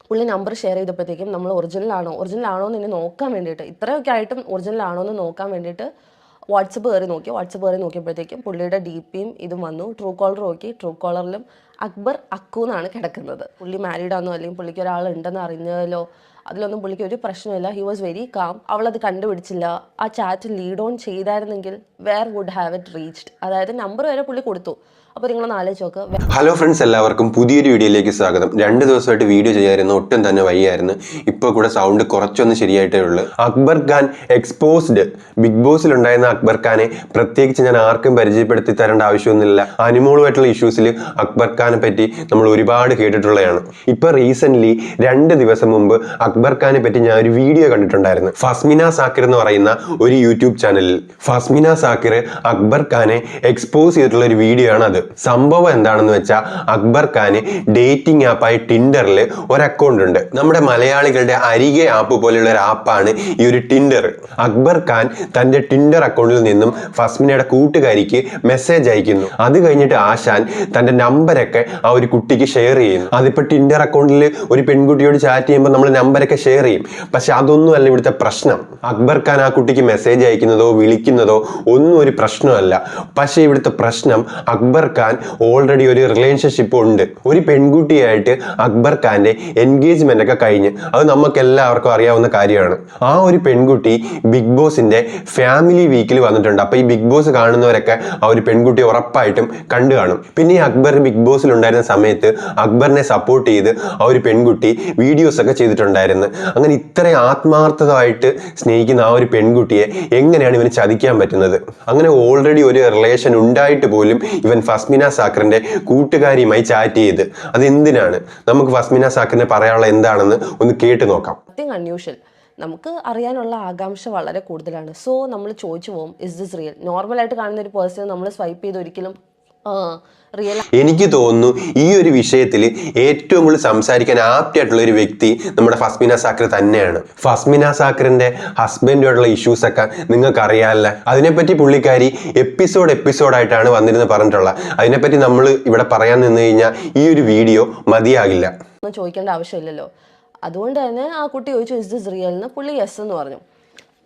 പുള്ളി number share ചെയ്തപ്പോഴത്തേക്കും നമ്മൾ original ആണോ എന്ന് ഇനി നോക്കാൻ വേണ്ടിയിട്ട്, ഇത്രയൊക്കെ ആയിട്ടും ഒറിജിനൽ ആണോ എന്ന് നോക്കാൻ വേണ്ടിയിട്ട് വാട്സപ്പ് കയറി നോക്കിയപ്പോഴത്തേക്കും പുള്ളിയുടെ ഡി പിയും ഇതും വന്നു. ട്രൂ കോളർ നോക്കി, ട്രൂ കോളറിലും അക്ബർ അക്കു എന്നാണ് കിടക്കുന്നത്. പുള്ളി മാരീഡാണെന്നോ അല്ലെങ്കിൽ പുള്ളിക്ക് ഒരാളുണ്ടെന്ന് അറിഞ്ഞാലോ അതിലൊന്നും പുള്ളിക്ക് ഒരു പ്രശ്നമില്ല. He was very calm. അവളത് കണ്ടുപിടിച്ചില്ല. ആ ചാറ്റ് ലീഡ് ഓൺ ചെയ്തായിരുന്നെങ്കിൽ where would have it reached, അതായത് നമ്പർ വരെ പുള്ളി കൊടുത്തു. അപ്പോൾ നിങ്ങളൊന്ന് ആലോചിച്ച് നോക്ക്. ഹലോ ഫ്രണ്ട്സ്, എല്ലാവർക്കും പുതിയൊരു വീഡിയോയിലേക്ക് സ്വാഗതം. 2 ദിവസമായിട്ട് വീഡിയോ ചെയ്യായിരുന്നു, ഒട്ടും തന്നെ വയ്യായിരുന്നു. ഇപ്പോൾ കൂടെ സൗണ്ട് കുറച്ചൊന്ന് ശരിയായിട്ടേ ഉള്ളൂ. അക്ബർ ഖാൻ എക്സ്പോസ്ഡ്. ബിഗ് ബോസിലുണ്ടായിരുന്ന അക്ബർ ഖാനെ പ്രത്യേകിച്ച് ഞാൻ ആർക്കും പരിചയപ്പെടുത്തി തരേണ്ട ആവശ്യമൊന്നുമില്ല. അനുമോളുമായിട്ടുള്ള ഇഷ്യൂസിൽ അക്ബർ ഖാനെ പറ്റി നമ്മൾ ഒരുപാട് കേട്ടിട്ടുള്ളതാണ്. ഇപ്പോൾ റീസെൻ്റ്ലി 2 ദിവസം മുമ്പ് അക്ബർ ഖാനെ പറ്റി ഞാൻ ഒരു വീഡിയോ കണ്ടിട്ടുണ്ടായിരുന്നു. ഫസ്മിന സാക്കിർ എന്ന് പറയുന്ന ഒരു യൂട്യൂബ് ചാനലിൽ ഫസ്മിന സാക്കിർ അക്ബർ ഖാനെ എക്സ്പോസ് ചെയ്തിട്ടുള്ള ഒരു വീഡിയോ ആണ് അത്. സംഭവം എന്താണെന്ന് വെച്ചാൽ അക്ബർ ഖാന് ഡേറ്റിംഗ് ആപ്പായ ടിൻഡറിൽ ഒരു അക്കൗണ്ട് ഉണ്ട്. നമ്മുടെ മലയാളികളുടെ അരികെ ആപ്പ് പോലെയുള്ള ഒരു ആപ്പാണ് ഈ ഒരു ടിൻഡർ. അക്ബർ ഖാൻ തന്റെ ടിൻഡർ അക്കൗണ്ടിൽ നിന്നും ഫസ്മിനയുടെ കൂട്ടുകാരിക്ക് മെസ്സേജ് അയക്കുന്നു. അത് കഴിഞ്ഞിട്ട് ആശാൻ തന്റെ നമ്പരൊക്കെ ആ ഒരു കുട്ടിക്ക് ഷെയർ ചെയ്യുന്നു. അതിപ്പോ ടിൻഡർ അക്കൗണ്ടിൽ ഒരു പെൺകുട്ടിയോട് ചാറ്റ് ചെയ്യുമ്പോൾ നമ്മൾ നമ്പരൊക്കെ ഷെയർ ചെയ്യും. പക്ഷെ അതൊന്നുമല്ല ഇവിടുത്തെ പ്രശ്നം. അക്ബർ ഖാൻ ആ കുട്ടിക്ക് മെസ്സേജ് അയക്കുന്നതോ വിളിക്കുന്നതോ ഒന്നും ഒരു പ്രശ്നമല്ല. പക്ഷെ ഇവിടുത്തെ പ്രശ്നം അക്ബർ ഖാൻ ഓൾറെഡി ഒരു റിലേഷൻഷിപ്പ് ഉണ്ട്. ഒരു പെൺകുട്ടിയായിട്ട് അക്ബർ ഖാന്റെ എൻഗേജ്മെന്റ് ഒക്കെ കഴിഞ്ഞ്, അത് നമുക്ക് എല്ലാവർക്കും അറിയാവുന്ന കാര്യമാണ്. ആ ഒരു പെൺകുട്ടി ബിഗ് ബോസിന്റെ ഫാമിലി വീക്കിൽ വന്നിട്ടുണ്ട്. അപ്പൊ ഈ ബിഗ് ബോസ് കാണുന്നവരൊക്കെ ആ ഒരു പെൺകുട്ടി ഉറപ്പായിട്ടും കണ്ടു കാണും. പിന്നെ ഈ അക്ബർ ബിഗ് ബോസിൽ ഉണ്ടായിരുന്ന സമയത്ത് അക്ബറിനെ സപ്പോർട്ട് ചെയ്ത് ആ ഒരു പെൺകുട്ടി വീഡിയോസ് ഒക്കെ ചെയ്തിട്ടുണ്ടായിരുന്നു. അങ്ങനെ ഇത്ര ആത്മാർത്ഥമായിട്ട് സ്നേഹിക്കുന്ന ആ ഒരു പെൺകുട്ടിയെ എങ്ങനെയാണ് ഇവന് ചതിക്കാൻ പറ്റുന്നത്? അങ്ങനെ ഓൾറെഡി ഒരു റിലേഷൻ ഉണ്ടായിട്ട് പോലും ഇവൻ ഫസ്മിന സാക്കറിന്റെ കൂട്ടുകാരിയുമായി ചാറ്റ് ചെയ്ത്, അത് എന്തിനാണ്? നമുക്ക് ഫസ്മിന സാക്കറിനെ പറയാനുള്ള എന്താണെന്ന് ഒന്ന് കേട്ട് നോക്കാം. അൺയൂഷ്വൽ, നമുക്ക് അറിയാനുള്ള ആകാംക്ഷ വളരെ കൂടുതലാണ്. സോ നമ്മൾ ചോദിച്ചു പോകും, ഇസ് ദിസ് റിയൽ? നോർമലായിട്ട് കാണുന്ന ഒരു പേഴ്സൺ നമ്മൾ സ്വൈപ്പ് ചെയ്ത് ഒരിക്കലും റിയൽ. എനിക്ക് തോന്നുന്നു ഈ ഒരു വിഷയത്തിൽ ഏറ്റവും കൂടുതൽ സംസാരിക്കാൻ ആപ്റ്റ് ആയിട്ടുള്ള ഒരു വ്യക്തി നമ്മുടെ ഫസ്മിന സാക്കർ തന്നെയാണ്. ഫസ്മിന സാക്കറിന്റെ ഹസ്ബൻഡുമായിട്ടുള്ള ഇഷ്യൂസ് ഒക്കെ നിങ്ങൾക്ക് അറിയാമല്ല. അതിനെപ്പറ്റി പുള്ളിക്കാരി എപ്പിസോഡായിട്ടാണ് വന്നിരുന്ന് പറഞ്ഞിട്ടുള്ളത്. അതിനെപ്പറ്റി നമ്മൾ ഇവിടെ പറയാൻ നിന്ന് കഴിഞ്ഞാൽ ഈ ഒരു വീഡിയോ മതിയാകില്ല. ചോദിക്കേണ്ട ആവശ്യമില്ലല്ലോ. അതുകൊണ്ട് തന്നെ ആ കുട്ടി ചോദിച്ചു, ഇസ് ദിസ് റിയൽ എന്ന്. പുള്ളി യെസ് എന്ന് പറഞ്ഞു.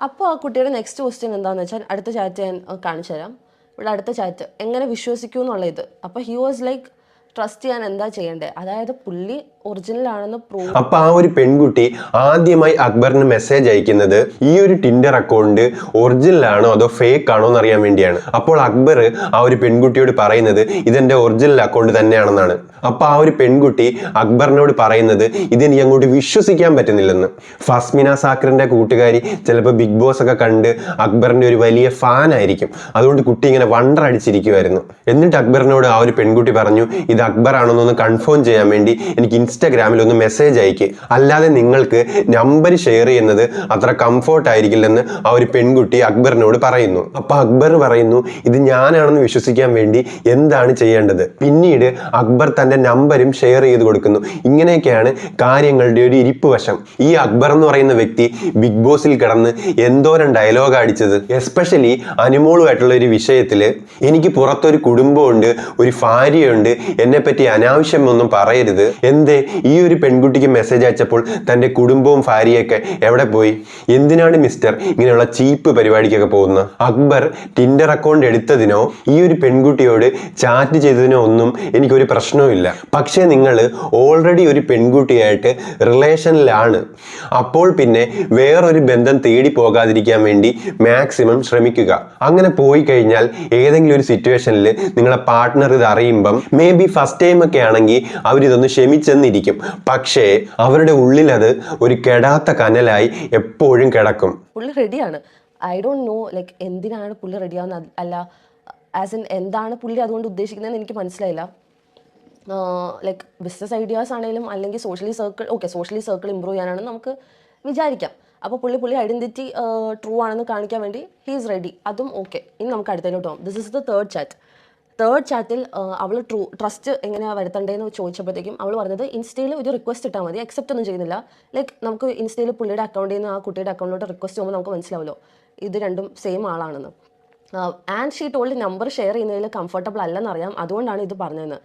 അപ്പോൾ ആ കുട്ടിയുടെ നെക്സ്റ്റ് ക്വസ്റ്റ്യൻ എന്താണെന്ന് വെച്ചാൽ, അടുത്ത ചാറ്റ് ഞാൻ കാണിച്ചു തരാം. ഇവിടെ അടുത്ത ചാറ്റ് എങ്ങനെ വിശ്വസിക്കൂ എന്നുള്ള ഇത്. അപ്പോൾ ഹി വാസ് ലൈക്ക്, ട്രസ്റ്റ് ചെയ്യാൻ എന്താ ചെയ്യണ്ടേ? അതായത് പുള്ളി ഒറിജിനൽ ആണെന്ന് പ്രൂവ്. അപ്പൊ ആ ഒരു പെൺകുട്ടി ആദ്യമായി അക്ബറിന് മെസ്സേജ് അയക്കുന്നത് ഈ ഒരു ടിൻഡർ അക്കൗണ്ട് ഒറിജിനൽ ആണോ അതോ ഫേക്ക് ആണോ എന്ന് അറിയാൻ വേണ്ടിയാണ്. അപ്പോൾ അക്ബർ ആ ഒരു പെൺകുട്ടിയോട് പറയുന്നത് ഇതെന്റെ ഒറിജിനൽ അക്കൗണ്ട് തന്നെയാണെന്നാണ്. അപ്പൊ ആ ഒരു പെൺകുട്ടി അക്ബറിനോട് പറയുന്നത് ഇതെനിക്ക് അങ്ങോട്ട് വിശ്വസിക്കാൻ പറ്റുന്നില്ലെന്ന്. ഫസ്മിന സാക്കറിന്റെ കൂട്ടുകാരി ചിലപ്പോൾ ബിഗ് ബോസ് ഒക്കെ കണ്ട് അക്ബറിന്റെ ഒരു വലിയ ഫാൻ ആയിരിക്കും. അതുകൊണ്ട് കുട്ടി ഇങ്ങനെ വണ്ടർ അടിച്ചിരിക്കുമായിരുന്നു. എന്നിട്ട് അക്ബറിനോട് ആ ഒരു പെൺകുട്ടി പറഞ്ഞു, ഇത് അക്ബർ ആണെന്നൊന്ന് കൺഫേം ചെയ്യാൻ വേണ്ടി എനിക്ക് ഇൻസ്റ്റാഗ്രാമിൽ ഒന്ന് മെസ്സേജ് അയക്കുക, അല്ലാതെ നിങ്ങൾക്ക് നമ്പർ ഷെയർ ചെയ്യുന്നത് അത്ര കംഫോർട്ട് ആയിരിക്കില്ലെന്ന് ആ ഒരു പെൺകുട്ടി അക്ബറിനോട് പറയുന്നു. അപ്പൊ അക്ബർ പറയുന്നു, ഇത് ഞാനാണെന്ന് വിശ്വസിക്കാൻ വേണ്ടി എന്താണ് ചെയ്യേണ്ടത്? പിന്നീട് അക്ബർ തന്റെ നമ്പരും ഷെയർ ചെയ്ത് കൊടുക്കുന്നു. ഇങ്ങനെയൊക്കെയാണ് കാര്യങ്ങളുടെ ഒരു ഇരിപ്പ് വശം. ഈ അക്ബർ എന്ന് പറയുന്ന വ്യക്തി ബിഗ് ബോസിൽ കിടന്ന് എന്തോരം ഡയലോഗ് അടിച്ചത്. എസ്പെഷ്യലി അനുമോളുമായിട്ടുള്ള ഒരു വിഷയത്തിൽ, എനിക്ക് പുറത്തൊരു കുടുംബമുണ്ട്, ഒരു ഭാര്യയുണ്ട്, എന്നെപ്പറ്റി അനാവശ്യം ഒന്നും പറയരുത്. എന്തേ ഈ ഒരു പെൺകുട്ടിക്ക് മെസ്സേജ് അയച്ചപ്പോൾ തൻ്റെ കുടുംബവും ഭാര്യയൊക്കെ എവിടെ പോയി? എന്തിനാണ് മിസ്റ്റർ ഇങ്ങനെയുള്ള ചീപ്പ് പരിപാടിക്കൊക്കെ പോകുന്നത്? അക്ബർ ടിൻഡർ അക്കൗണ്ട് എടുത്തതിനോ ഈ ഒരു പെൺകുട്ടിയോട് ചാറ്റ് ചെയ്തതിനോ ഒന്നും എനിക്കൊരു പ്രശ്നവുമില്ല. പക്ഷേ നിങ്ങൾ ഓൾറെഡി ഒരു പെൺകുട്ടിയായിട്ട് റിലേഷനിലാണ്. അപ്പോൾ പിന്നെ വേറൊരു ബന്ധം തേടി പോകാതിരിക്കാൻ വേണ്ടി മാക്സിമം ശ്രമിക്കുക. അങ്ങനെ പോയി കഴിഞ്ഞാൽ ഏതെങ്കിലും ഒരു സിറ്റുവേഷനിൽ നിങ്ങളെ പാർട്ട്ണർ ഇത് അറിയുമ്പം മേ ബി ഫസ്റ്റ് ടൈം ഒക്കെ ആണെങ്കിൽ അവരിതൊന്ന് ക്ഷമിച്ചെന്നിരിക്കും. പക്ഷേ അവരുടെ ഉള്ളിൽ അത് ഒരു കെടാത്ത കനലായി എപ്പോഴും കിടക്കും. പുള്ളി റെഡിയാണ്. ഐ ഡോണ്ട് നോ ലൈക്ക് എന്തിനാണ് പുള്ളി റെഡിയാവുന്ന, അല്ല ആസ് ഇൻ എന്താണ് പുള്ളി അതുകൊണ്ട് ഉദ്ദേശിക്കുന്നതെന്ന് എനിക്ക് മനസ്സിലായില്ല. ലൈക്ക് ബിസിനസ് ഐഡിയാസ് ആണെങ്കിലും അല്ലെങ്കിൽ സോഷ്യലി സർക്കിൾ ഇമ്പ്രൂവ് ചെയ്യാനാണെന്ന് നമുക്ക് വിചാരിക്കാം. അപ്പോൾ പുള്ളി ഐഡൻറ്റിറ്റി ട്രൂ ആണെന്ന് കാണിക്കാൻ വേണ്ടി ഹീ ഈസ് റെഡി. അതും ഓക്കെ. ഇനി നമുക്ക് അടുത്തതിലോട്ട് പോകാം. ദിസ് ഇസ് ദ തേർഡ് ചാറ്റിൽ അവൾ ട്രസ്റ്റ് എങ്ങനെയാണ് വരുത്തണ്ടേന്ന് ചോദിച്ചപ്പോഴത്തേക്കും അവൾ പറഞ്ഞത് ഇൻസ്റ്റയിൽ ഒരു റിക്വസ്റ്റ് ഇട്ടാൽ മതി, അക്സെപ്റ്റ് ഒന്നും ചെയ്യുന്നില്ല. ലൈക്ക് നമുക്ക് ഇൻസ്റ്റയിൽ പുള്ളിയുടെ അക്കൗണ്ടിൽ നിന്ന് ആ കുട്ടിയുടെ അക്കൗണ്ടിലോട്ട് റിക്വസ്റ്റ് ചെയ്യുമ്പോൾ നമുക്ക് മനസ്സിലാവുമല്ലോ ഇത് രണ്ടും സെയിം ആളാണെന്ന്. And she told number share ചെയ്യുന്നതിൽ കംഫർട്ടബിൾ അല്ലെന്നറിയാം, അതുകൊണ്ടാണ് ഇത് പറഞ്ഞതെന്ന്.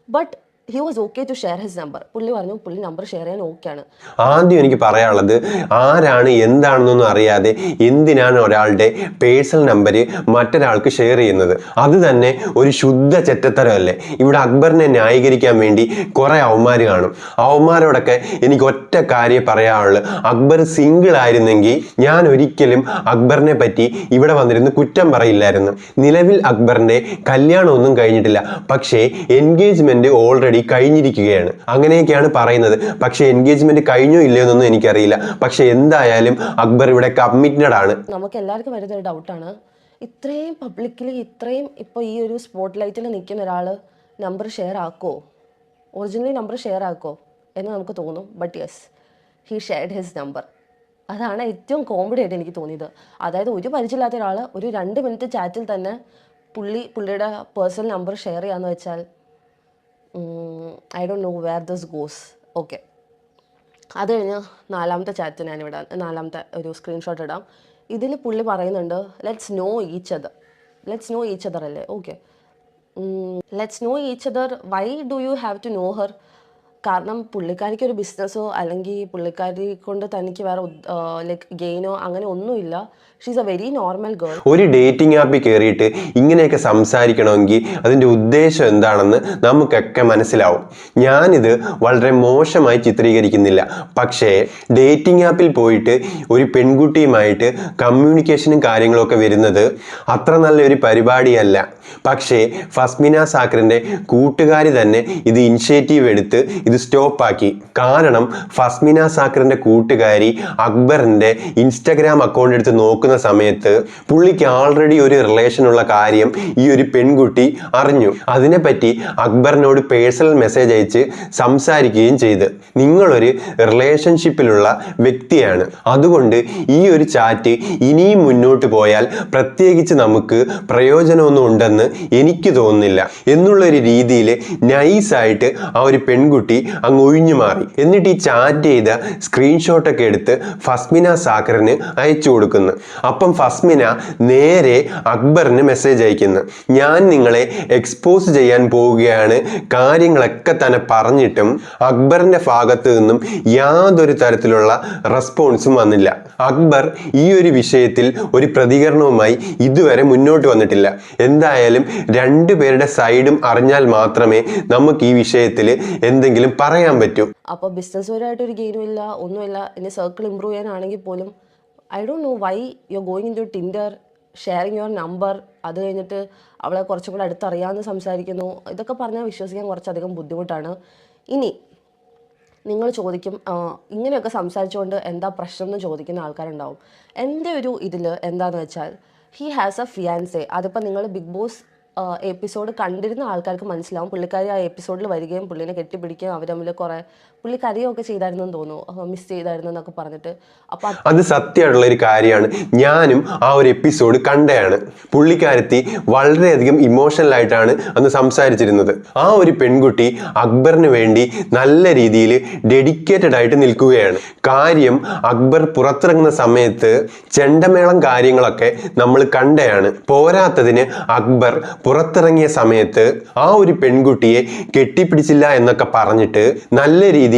But he was okay to share his number. പുള്ളി പറഞ്ഞു പുള്ളി നമ്പർ ഷെയർ ചെയ്യാൻ ഓക്കെയാണ്. ആദ്യം എനിക്ക് പറയാനുള്ളത്, ആരാണ് എന്താണെന്നൊന്നും അറിയാതെ എന്തിനാണ് ഒരാളുടെ പേഴ്സണൽ നമ്പർ മറ്റൊരാൾക്ക് ഷെയർ ചെയ്യുന്നത്? അത് തന്നെ ഒരു ശുദ്ധ ചെറ്റത്തരമല്ലേ? ഇവിടെ അക്ബറിനെ ന്യായീകരിക്കാൻ വേണ്ടി കുറേ അവന്മാർ കാണും. അവന്മാരോടൊക്കെ എനിക്ക് ഒറ്റ കാര്യം പറയാനുള്ളൂ, അക്ബർ സിംഗിൾ ആയിരുന്നെങ്കിൽ ഞാൻ ഒരിക്കലും അക്ബറിനെ പറ്റി ഇവിടെ വന്നിരുന്ന് കുറ്റം പറയില്ലായിരുന്നു. നിലവിൽ അക്ബറിന്റെ കല്യാണമൊന്നും കഴിഞ്ഞിട്ടില്ല, പക്ഷേ എൻഗേജ്മെന്റ് ഓൾറെഡി കഴിഞ്ഞിരിക്കുകയാണ്. അങ്ങനെയൊക്കെയാണ് പറയുന്നത്. പക്ഷേ എൻഗേജ്മെന്റ് കഴിഞ്ഞോ ഇല്ലയോ എന്നൊന്നും എനിക്കറിയില്ല. പക്ഷെ എന്തായാലും അക്ബർ ഇവിടെ കമ്മിറ്റഡ് ആണ്. നമുക്ക് എല്ലാവർക്കും വരുന്ന ഒരു ഡൗട്ടാണ്, ഇത്രയും പബ്ലിക്കലി ഇത്രയും ഇപ്പോൾ ഈ ഒരു സ്പോട്ട് ലൈറ്റിൽ നിൽക്കുന്ന ഒരാൾ നമ്പർ ഷെയർ ആക്കോ, ഒറിജിനലി നമ്പർ ഷെയർ ആക്കോ എന്ന് നമുക്ക് തോന്നും. But yes, he shared his number. അതാണ് ഏറ്റവും കോമഡി ആയിട്ട് എനിക്ക് തോന്നിയത്. അതായത് ഒരു പരിചയമില്ലാത്ത ഒരാൾ ഒരു 2 മിനിറ്റ് ചാറ്റിൽ തന്നെ പുള്ളിയുടെ പേഴ്സണൽ നമ്പർ ഷെയർ ചെയ്യാന്ന് വെച്ചാൽ I don't know where this goes. Okay, അത് കഴിഞ്ഞ് നാലാമത്തെ ചാറ്റ് ഞാനിവിടെ നാലാമത്തെ ഒരു സ്ക്രീൻഷോട്ട് ഇടാം. ഇതിൽ പുള്ളി പറയുന്നുണ്ട് ലെറ്റ്സ് നോ ഈച്ച് അതർ അല്ലേ? Okay, let's know each other. Why do you have to know her? കാരണം പുള്ളിക്കാരിക്ക് ഒരു ബിസിനസ്സോ അല്ലെങ്കിൽ പുള്ളിക്കാരി കൊണ്ട് തനിക്ക് വേറെ ലൈക്ക് ഗെയിനോ അങ്ങനെ ഒന്നുമില്ല. She's A very normal girl. ഒരു ഡേറ്റിംഗ് ആപ്പിൽ കയറിയിട്ട് ഇങ്ങനെയൊക്കെ സംസാരിക്കണമെങ്കിൽ അതിൻ്റെ ഉദ്ദേശം എന്താണെന്ന് നമുക്കൊക്കെ മനസ്സിലാവും. ഞാനിത് വളരെ മോശമായി ചിത്രീകരിക്കുന്നില്ല. പക്ഷേ ഡേറ്റിംഗ് ആപ്പിൽ പോയിട്ട് ഒരു പെൺകുട്ടിയുമായിട്ട് കമ്മ്യൂണിക്കേഷനും കാര്യങ്ങളൊക്കെ വരുന്നത് അത്ര നല്ലൊരു പരിപാടിയല്ല. പക്ഷേ ഫസ്മിന സാക്കറിൻ്റെ കൂട്ടുകാരി തന്നെ ഇത് ഇനിഷ്യേറ്റീവ് എടുത്ത് ഇത് സ്റ്റോപ്പാക്കി. കാരണം ഫസ്മിന സാക്കറിൻ്റെ കൂട്ടുകാരി അക്ബറിൻ്റെ ഇൻസ്റ്റഗ്രാം അക്കൗണ്ട് എടുത്ത് നോക്കുന്ന സമയത്ത് പുള്ളിക്ക് ആൾറെഡി ഒരു റിലേഷൻ ഉള്ള കാര്യം ഈ ഒരു പെൺകുട്ടി അറിഞ്ഞു. അതിനെപ്പറ്റി അക്ബറിനോട് പേഴ്സണൽ മെസ്സേജ് അയച്ച് സംസാരിക്കുകയും ചെയ്ത്. നിങ്ങളൊരു റിലേഷൻഷിപ്പിലുള്ള വ്യക്തിയാണ്, അതുകൊണ്ട് ഈ ഒരു ചാറ്റ് ഇനിയും മുന്നോട്ട് പോയാൽ പ്രത്യേകിച്ച് നമുക്ക് പ്രയോജനമൊന്നും ഉണ്ടെന്ന് എനിക്ക് തോന്നുന്നില്ല എന്നുള്ളൊരു രീതിയിൽ നൈസായിട്ട് ആ ഒരു പെൺകുട്ടി അങ്ങ് ഒഴിഞ്ഞു മാറി. എന്നിട്ട് ഈ ചാറ്റ് ചെയ്ത സ്ക്രീൻഷോട്ടൊക്കെ എടുത്ത് ഫസ്മിന സാക്കറിന് അയച്ചു കൊടുക്കുന്നു. അപ്പം ഫസ്മിന നേരെ അക്ബറിന് മെസ്സേജ് അയക്കുന്നു, ഞാൻ നിങ്ങളെ എക്സ്പോസ് ചെയ്യാൻ പോവുകയാണ്. കാര്യങ്ങളൊക്കെ തന്നെ പറഞ്ഞിട്ടും അക്ബറിന്റെ ഭാഗത്ത് നിന്നും യാതൊരു തരത്തിലുള്ള റെസ്പോൺസും വന്നില്ല. അക്ബർ ഈ ഒരു വിഷയത്തിൽ ഒരു പ്രതികരണവുമായി ഇതുവരെ മുന്നോട്ട് വന്നിട്ടില്ല. എന്തായാലും രണ്ടുപേരുടെ സൈഡും അറിഞ്ഞാൽ മാത്രമേ നമുക്ക് ഈ വിഷയത്തിൽ എന്തെങ്കിലും പറയാൻ പറ്റൂ. അപ്പോൾ ബിസിനസ്സുപരമായിട്ട് ഒരു ഗെയിനും ഇല്ല, ഒന്നുമില്ല. ഇനി സർക്കിൾ ഇമ്പ്രൂവ് ചെയ്യാനാണെങ്കിൽ പോലും I don't know why you are going into Tinder, sharing your number. അത് കഴിഞ്ഞിട്ട് അവളെ കുറച്ചും കൂടെ അടുത്തറിയാമെന്ന് സംസാരിക്കുന്നു. ഇതൊക്കെ പറഞ്ഞാൽ വിശ്വസിക്കാൻ കുറച്ചധികം ബുദ്ധിമുട്ടാണ്. ഇനി നിങ്ങൾ ചോദിക്കും ഇങ്ങനെയൊക്കെ സംസാരിച്ചുകൊണ്ട് എന്താ പ്രശ്നം എന്ന് ചോദിക്കുന്ന ആൾക്കാരുണ്ടാവും. എൻ്റെ ഒരു ഇതിൽ എന്താണെന്ന് വെച്ചാൽ ഹി ഹാസ് എ ഫിയാൻസെ. അതിപ്പോൾ നിങ്ങൾ ബിഗ് ബോസ് എപ്പിസോഡ് കണ്ടിരുന്ന ആൾക്കാർക്ക് മനസ്സിലാവും. പുള്ളിക്കാരി ആ എപ്പിസോഡിൽ വരികയും പുള്ളിനെ കെട്ടിപ്പിടിക്കുകയും അവർ തമ്മിൽ കുറേ പുള്ളി കരയൊക്കെ ചെയ്തായിരുന്നെന്ന് തോന്നുന്നു, മിസ് ചെയ്തായിരുന്നു എന്നൊക്കെ പറഞ്ഞിട്ട്. അപ്പോൾ അത് സത്യമായിട്ടുള്ള ഒരു കാര്യമാണ്. ഞാനും ആ ഒരു എപ്പിസോഡ് കണ്ടതാണ്. പുള്ളിക്കാരത്തി വളരെയധികം ഇമോഷണൽ ആയിട്ടാണ് അന്ന് സംസാരിച്ചിരുന്നത്. ആ ഒരു പെൺകുട്ടി അക്ബറിന് വേണ്ടി നല്ല രീതിയിൽ ഡെഡിക്കേറ്റഡ് ആയിട്ട് നിൽക്കുകയാണ്. കാര്യം അക്ബർ പുറത്തിറങ്ങുന്ന സമയത്ത് ചെണ്ടമേളം കാര്യങ്ങളൊക്കെ നമ്മൾ കണ്ടയാണ്. പോരാത്തതിന് അക്ബർ പുറത്തിറങ്ങിയ സമയത്ത് ആ ഒരു പെൺകുട്ടിയെ കെട്ടിപ്പിടിച്ചില്ല എന്നൊക്കെ പറഞ്ഞിട്ട് നല്ല രീതിയിൽ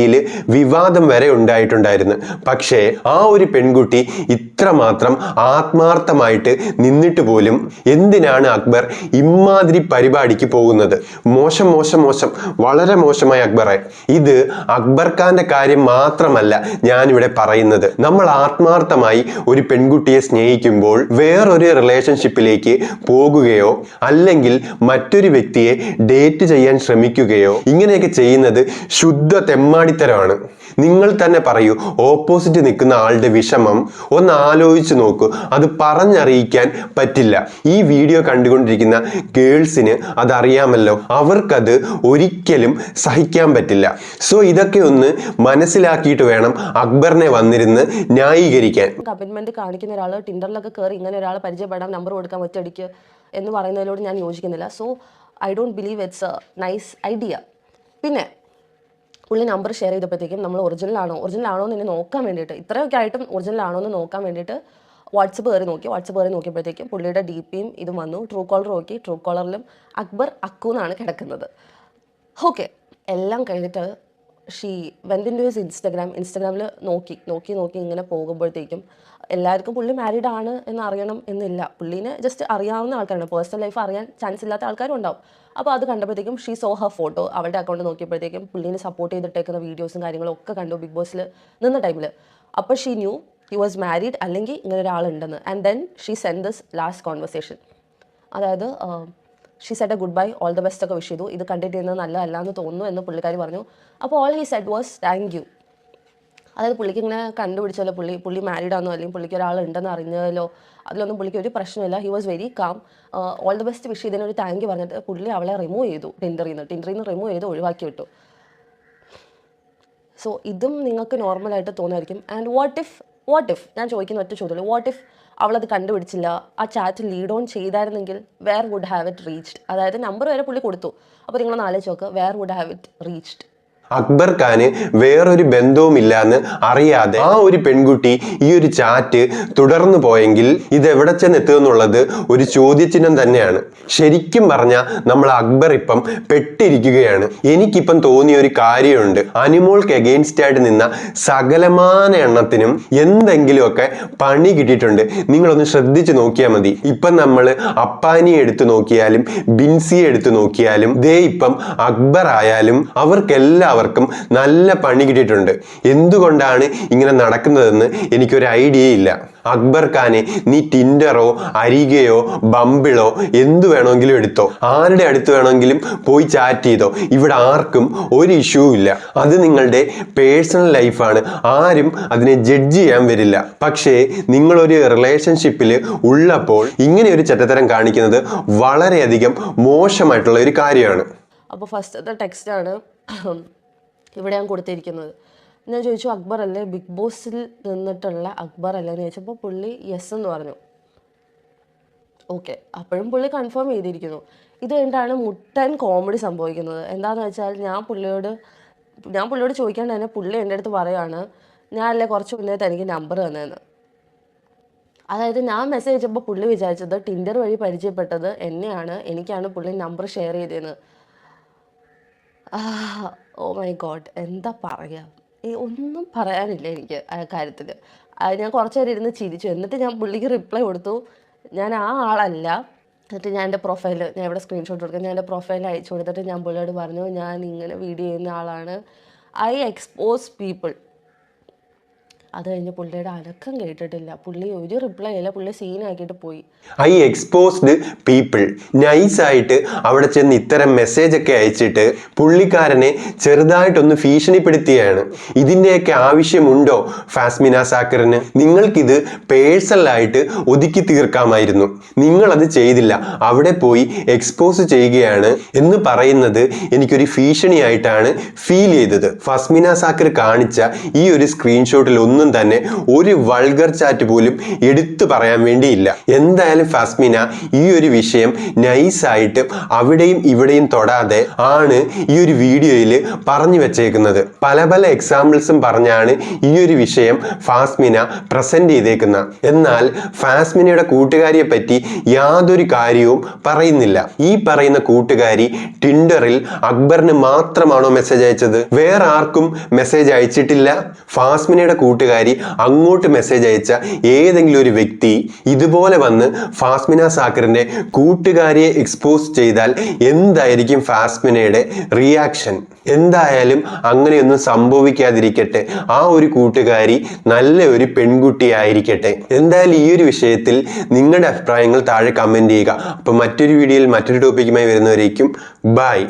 വിവാദം വരെ ഉണ്ടായിട്ടുണ്ടായിരുന്നു. പക്ഷേ ആ ഒരു പെൺകുട്ടി ഇത്രമാത്രം ആത്മാർത്ഥമായിട്ട് നിന്നിട്ട് പോലും എന്തിനാണ് അക്ബർ ഇമാതിരി പരിപാടിക്ക് പോകുന്നത്? മോശം മോശം മോശം, വളരെ മോശമായി അക്ബറെ. ഇത് അക്ബർ ഖാന്റെ കാര്യം മാത്രമല്ല ഞാനിവിടെ പറയുന്നത്. നമ്മൾ ആത്മാർത്ഥമായി ഒരു പെൺകുട്ടിയെ സ്നേഹിക്കുമ്പോൾ വേറൊരു റിലേഷൻഷിപ്പിലേക്ക് പോകുകയോ അല്ലെങ്കിൽ മറ്റൊരു വ്യക്തിയെ ഡേറ്റ് ചെയ്യാൻ ശ്രമിക്കുകയോ ഇങ്ങനെയൊക്കെ ചെയ്യുന്നത് ശുദ്ധ തെമ്മാടിത്തരമാണ്. നിങ്ങൾ തന്നെ പറയൂ, ഓപ്പോസിറ്റ് നിൽക്കുന്ന ആളുടെ വിഷമം ഒന്ന് ആലോചിച്ച് നോക്കൂ. അത് പറഞ്ഞറിയിക്കാൻ പറ്റില്ല. ഈ വീഡിയോ കണ്ടുകൊണ്ടിരിക്കുന്ന ഗേൾസിന് അതറിയാമല്ലോ, അവർക്കത് ഒരിക്കലും സഹിക്കാൻ പറ്റില്ല. സോ ഇതൊക്കെ ഒന്ന് മനസ്സിലാക്കിയിട്ട് വേണം അക്ബറിനെ വന്നിരുന്ന് ന്യായീകരിക്കാൻ. കമ്മിറ്റ്മെന്റ് കാണിക്കുന്ന ഒരാൾ ടിൻഡറിലൊക്കെ കയറി ഇങ്ങനെ ഒരാളെ പരിചയപ്പെടാൻ നമ്പർ കൊടുക്കാൻ ഒറ്റയടിക്ക് എന്ന് പറയുന്നതിലോട് ഞാൻ യോജിക്കുന്നില്ല. So I don't believe it's A nice idea. പിന്നെ പുള്ളി നമ്പർ ഷെയർ ചെയ്തപ്പോഴത്തേക്കും നമ്മൾ ഒറിജിനൽ ആണോ എന്ന് ഇനി നോക്കാൻ വേണ്ടിയിട്ട്, ഇത്രയൊക്കെ ആയിട്ടും ഒറിജിനൽ ആണോ എന്ന് നോക്കാൻ വേണ്ടിയിട്ട് വാട്സപ്പ് കയറി നോക്കിയപ്പോഴത്തേക്കും പുള്ളിയുടെ ഡി പിയും ഇതും വന്നു. ട്രൂ കോളർ നോക്കി, ട്രൂ കോളറിലും അക്ബർ അക്കു എന്നാണ് കിടക്കുന്നത്. ഓക്കെ, എല്ലാം കഴിഞ്ഞിട്ട് she went into his ഇൻസ്റ്റഗ്രാമിൽ നോക്കി ഇങ്ങനെ പോകുമ്പോഴത്തേക്കും എല്ലാവർക്കും പുള്ളി മാരീഡ് ആണ് എന്ന് അറിയണം എന്നില്ല. പുള്ളീനെ ജസ്റ്റ് അറിയാവുന്ന ആൾക്കാരാണ്, പേഴ്സണൽ ലൈഫ് അറിയാൻ ചാൻസ് ഇല്ലാത്ത ആൾക്കാരും ഉണ്ടാവും. അപ്പോൾ അത് കണ്ടപ്പോഴത്തേക്കും ഷീ സോ ഹർ ഫോട്ടോ, അവളുടെ അക്കൗണ്ട് നോക്കിയപ്പോഴത്തേക്കും പുള്ളീനെ സപ്പോർട്ട് ചെയ്തിട്ടേക്കുന്ന വീഡിയോസും കാര്യങ്ങളും ഒക്കെ കണ്ടു ബിഗ് ബോസിൽ നിന്ന ടൈമിൽ. അപ്പോൾ she knew he was married, അല്ലെങ്കിൽ ഇങ്ങനെ ഒരാളുണ്ടെന്ന്. And then she send this last conversation. അതായത് she said a goodbye, all the best ഒക്കെ വിഷ് ചെയ്തു. ഇത് കണ്ടിട്ട് ചെയ്യുന്നത് നല്ലതല്ല എന്ന് തോന്നുന്നു എന്ന് പുള്ളിക്കാരി പറഞ്ഞു. അപ്പോൾ all he said was thank you. അതായത് പുള്ളിക്ക് ഇങ്ങനെ കണ്ടുപിടിച്ചല്ലോ, പുള്ളി മാരീഡാണെന്നോ അല്ലെങ്കിൽ പുള്ളിക്ക് ഒരാളുണ്ടെന്ന് അറിഞ്ഞല്ലോ, അതിലൊന്നും പുള്ളിക്ക് ഒരു പ്രശ്നമില്ല. He was very calm. All the best wish ചെയ്തതിന് ഒരു താങ്ക് യു പറഞ്ഞിട്ട് പുള്ളി അവളെ റിമൂവ് ചെയ്തു, ടിൻഡറിൽ നിന്ന് റിമൂവ് ചെയ്ത് ഒഴിവാക്കി വിട്ടു. സോ ഇതും നിങ്ങൾക്ക് നോർമലായിട്ട് തോന്നായിരിക്കും. ആൻഡ് വാട്ട് ഇഫ് ഞാൻ ചോദിക്കുന്ന ഒറ്റ ചോദ്യമുള്ളൂ, വാട്ട് ഇഫ് അവളത് കണ്ടുപിടിച്ചില്ല, ആ ചാറ്റ് ലീഡ് ഓൺ ചെയ്തായിരുന്നെങ്കിൽ where would have it reached? അതായത് നമ്പർ വരെ പുള്ളി കൊടുത്തു. അപ്പോൾ നിങ്ങളൊന്ന് ആലോചിച്ച് നോക്ക്, where would have it reached? Akbar ഖാന് വേറൊരു ബന്ധവുമില്ലാന്ന് അറിയാതെ ആ ഒരു പെൺകുട്ടി ഈ ഒരു ചാറ്റ് തുടർന്നു പോയെങ്കിൽ ഇതെവിടെ ചെന്നെത്തുമെന്നുള്ളത് ഒരു ചോദ്യചിഹ്നം തന്നെയാണ്. ശരിക്കും പറഞ്ഞാൽ നമ്മൾ അക്ബർ ഇപ്പം പെട്ടിരിക്കുകയാണ്. എനിക്കിപ്പം തോന്നിയ ഒരു കാര്യമുണ്ട്, അനിമോൾക്ക് എഗെയിൻസ്റ്റ് ആയിട്ട് നിന്ന സകലമാന എണ്ണത്തിനും എന്തെങ്കിലുമൊക്കെ പണി കിട്ടിയിട്ടുണ്ട്. നിങ്ങളൊന്ന് ശ്രദ്ധിച്ചു നോക്കിയാൽ മതി. ഇപ്പം നമ്മൾ അപ്പാനിയെ എടുത്തു നോക്കിയാലും ബിൻസിയെ എടുത്തു നോക്കിയാലും ദേ ഇപ്പം അക്ബർ ആയാലും അവർക്കെല്ലാം നല്ല പണി കിട്ടിയിട്ടുണ്ട്. എന്തുകൊണ്ടാണ് ഇങ്ങനെ നടക്കുന്നതെന്ന് എനിക്കൊരു ഐഡിയ ഇല്ല. അക്ബർ ഖാനെ നീ ടിൻഡറോ അരികയോ ബമ്പിളോ എന്തു വേണമെങ്കിലും എടുത്തോ, ആരുടെ അടുത്ത് വേണമെങ്കിലും പോയി ചാറ്റ് ചെയ്തോ, ഇവിടെ ആർക്കും ഒരു ഇഷ്യൂ ഇല്ല. അത് നിങ്ങളുടെ പേഴ്സണൽ ലൈഫാണ്, ആരും അതിനെ ജഡ്ജ് ചെയ്യാൻ വരില്ല. പക്ഷേ നിങ്ങളൊരു റിലേഷൻഷിപ്പിൽ ഉള്ളപ്പോൾ ഇങ്ങനെ ഒരു ചെറ്റത്തരം കാണിക്കുന്നത് വളരെയധികം മോശമായിട്ടുള്ള ഒരു കാര്യമാണ്. അപ്പോൾ ഫസ്റ്റത്തെ ടെക്സ്റ്റാണ് ഇവിടെ ഞാൻ കൊടുത്തിരിക്കുന്നത്. ഞാൻ ചോദിച്ചു അക്ബർ അല്ലേ, ബിഗ് ബോസിൽ നിന്നിട്ടുള്ള അക്ബർ അല്ലേ എന്ന് ചോദിച്ചപ്പോൾ പുള്ളി യെസ് എന്ന് പറഞ്ഞു. ഓക്കെ, അപ്പോഴും പുള്ളി കൺഫേം ചെയ്തിരിക്കുന്നു. ഇത് കഴിഞ്ഞിട്ടാണ് മുട്ടൻ കോമഡി സംഭവിക്കുന്നത്. എന്താണെന്ന് വെച്ചാൽ ഞാൻ പുള്ളിയോട് ചോദിക്കാണ്ട് തന്നെ പുള്ളി എൻ്റെ അടുത്ത് പറയുകയാണ്, ഞാനല്ലേ കുറച്ച് മുന്നേ തനിക്ക് നമ്പർ തന്നതെന്ന്. അതായത് ഞാൻ മെസ്സേജ് അയച്ചപ്പോൾ പുള്ളി വിചാരിച്ചത് ടിൻഡർ വഴി പരിചയപ്പെട്ടത് എനിക്കാണ് പുള്ളി നമ്പർ ഷെയർ ചെയ്തതെന്ന്. ഓ മൈ ഗോഡ്, എന്താ പറയുക, ഒന്നും പറയാനില്ല എനിക്ക് ആ കാര്യത്തിൽ. ഞാൻ കുറച്ച് നേരം ഇരുന്ന് ചിരിച്ചു. എന്നിട്ട് ഞാൻ പുള്ളിക്ക് റിപ്ലൈ കൊടുത്തു, ഞാൻ ആ ആളല്ല. എന്നിട്ട് ഞാൻ എൻ്റെ ഞാൻ ഇവിടെ സ്ക്രീൻഷോട്ട് കൊടുക്കാം, ഞാൻ എൻ്റെ പ്രൊഫൈൽ അയച്ചു കൊടുത്തിട്ട് ഞാൻ പുള്ളിയോട് പറഞ്ഞു, ഞാൻ ഇങ്ങനെ വീഡിയോ ചെയ്യുന്ന ആളാണ്, ഐ എക്സ്പോസ് പീപ്പിൾ. അത് കഴിഞ്ഞ് പുള്ളിയുടെ അനക്കം കേട്ടിട്ടില്ല. പുള്ളി ഒരു റിപ്ലൈ ഇല്ല, പുള്ളി സീനാക്കിയിട്ട് പോയി. ഐ എക്സ്പോസ്ഡ് പീപ്പിൾ നൈസായിട്ട് അവിടെ ചെന്ന് ഇത്തരം മെസ്സേജ് ഒക്കെ അയച്ചിട്ട് പുള്ളിക്കാരനെ ചെറുതായിട്ടൊന്ന് ഭീഷണിപ്പെടുത്തിയാണ്. ഇതിൻ്റെയൊക്കെ ആവശ്യമുണ്ടോ ഫാസ്മിന സാക്കറിന്? നിങ്ങൾക്കിത് പേഴ്സണലായിട്ട് ഒതുക്കി തീർക്കാമായിരുന്നു. നിങ്ങളത് ചെയ്തില്ല, അവിടെ പോയി എക്സ്പോസ് ചെയ്യുകയാണ് എന്ന് പറയുന്നത് എനിക്കൊരു ഭീഷണിയായിട്ടാണ് ഫീൽ ചെയ്തത്. ഫാസ്മിന സാക്കർ കാണിച്ച ഈ ഒരു സ്ക്രീൻഷോട്ടിൽ ഒന്നും തന്നെ ഒരു വൾഗർ ചാറ്റ് പോലും എടുത്തു പറയാൻ വേണ്ടിയില്ല. എന്തായാലും ഫാസ്മിന ഈ ഒരു വിഷയം നൈസായിട്ട് അവിടെയും ഇവിടെയും തൊടാതെ ആണ് ഈ ഒരു വീഡിയോയിൽ പറഞ്ഞു വെച്ചേക്കുന്നത്. പല എക്സാമ്പിൾസും പറഞ്ഞാണ് ഈ ഒരു വിഷയം ഫാസ്മിന പ്രസന്റ് ചെയ്തേക്കുന്നത്. എന്നാൽ ഫാസ്മിനയുടെ കൂട്ടുകാരിയെ പറ്റി യാതൊരു കാര്യവും പറയുന്നില്ല. ഈ പറയുന്ന കൂട്ടുകാരി ടിൻഡറിൽ അക്ബറിന് മാത്രമാണോ മെസ്സേജ് അയച്ചത്? വേറെ ആർക്കും മെസ്സേജ് അയച്ചിട്ടില്ല. ഫാസ്മിനയുടെ കൂട്ടുകാരി അങ്ങോട്ട് മെസ്സേജ് അയച്ച ഏതെങ്കിലും ഒരു വ്യക്തി ഇതുപോലെ വന്ന് ഫാസ്മിന സാക്കറിന്റെ കൂട്ടുകാരിയെ എക്സ്പോസ് ചെയ്താൽ എന്തായിരിക്കും ഫാസ്മിനയുടെ റിയാക്ഷൻ? എന്തായാലും അങ്ങനെയൊന്നും സംഭവിക്കാതിരിക്കട്ടെ. ആ ഒരു കൂട്ടുകാരി നല്ല ഒരു പെൺകുട്ടിയായിരിക്കട്ടെ. എന്തായാലും ഈ ഒരു വിഷയത്തിൽ നിങ്ങളുടെ അഭിപ്രായങ്ങൾ താഴെ കമന്റ് ചെയ്യുക. അപ്പോൾ മറ്റൊരു വീഡിയോയിൽ മറ്റൊരു ടോപ്പിക്കുമായി വരുന്നവരേക്കും ബൈ.